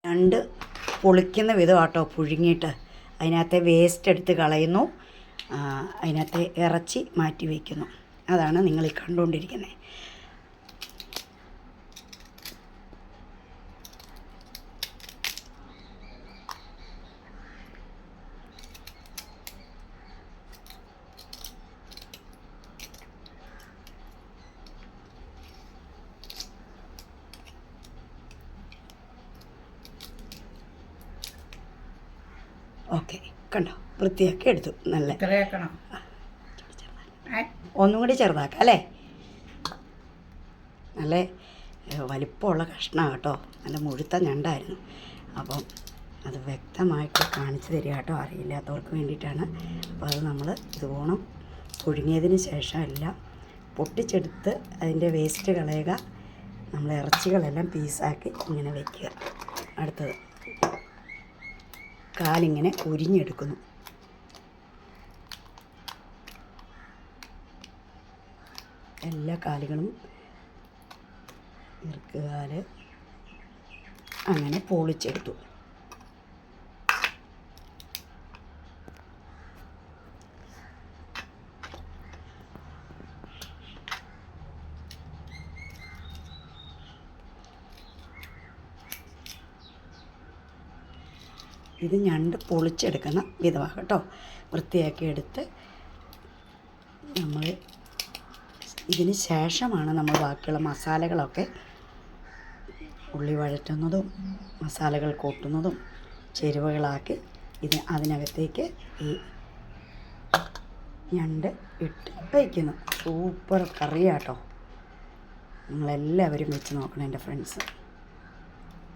ഞണ്ട് പൊളിക്കുന്ന വിധമാട്ടോ പുഴുങ്ങിയിട്ട് അതിനകത്തെ വേസ്റ്റ് എടുത്ത് കളയുന്നു, അതിനകത്തെ ഇറച്ചി മാറ്റി വയ്ക്കുന്നു. അതാണ് നിങ്ങൾ ഈ കണ്ടുകൊണ്ടിരിക്കുന്നത്. ഓക്കെ, കണ്ടോ, വൃത്തിയാക്കി എടുത്തു. നല്ല ഒന്നും കൂടി ചെറുതാക്കാം അല്ലേ. നല്ല വലിപ്പമുള്ള കഷ്ണമാണ് കേട്ടോ, നല്ല മുഴുത്ത ഞണ്ടായിരുന്നു. അപ്പം അത് വ്യക്തമായിട്ട് കാണിച്ചു തരിക കേട്ടോ, അറിയില്ലാത്തവർക്ക് വേണ്ടിയിട്ടാണ്. അപ്പോൾ അത് നമ്മൾ ഇതുപോണം പുഴുങ്ങിയതിന് ശേഷം എല്ലാം പൊട്ടിച്ചെടുത്ത് അതിൻ്റെ വേസ്റ്റ് കളയുക. നമ്മൾ ഇറച്ചികളെല്ലാം പീസാക്കി ഇങ്ങനെ വയ്ക്കുക. അടുത്തത് കാലിങ്ങനെ ഉരിഞ്ഞെടുക്കുന്നു. എല്ലാ കാലുകളും ഇറുക്കുകാല് അങ്ങനെ പൊളിച്ചെടുത്തു. ഇത് ഞണ്ട് പൊളിച്ചെടുക്കുന്ന വിധമാണ് കേട്ടോ. വൃത്തിയാക്കി എടുത്ത് നമ്മൾ ഇതിന് ശേഷമാണ് നമ്മൾ ബാക്കിയുള്ള മസാലകളൊക്കെ ഉള്ളി വഴറ്റുന്നതും മസാലകൾ കൂട്ടുന്നതും ചേരുവകളാക്കി അതിനകത്തേക്ക് ഈ ഞണ്ട് ഇട്ട് വയ്ക്കുന്നു. സൂപ്പർ കറിയാട്ടോ. നിങ്ങളെല്ലാവരും വെച്ച് നോക്കണം എൻ്റെ ഫ്രണ്ട്സ്.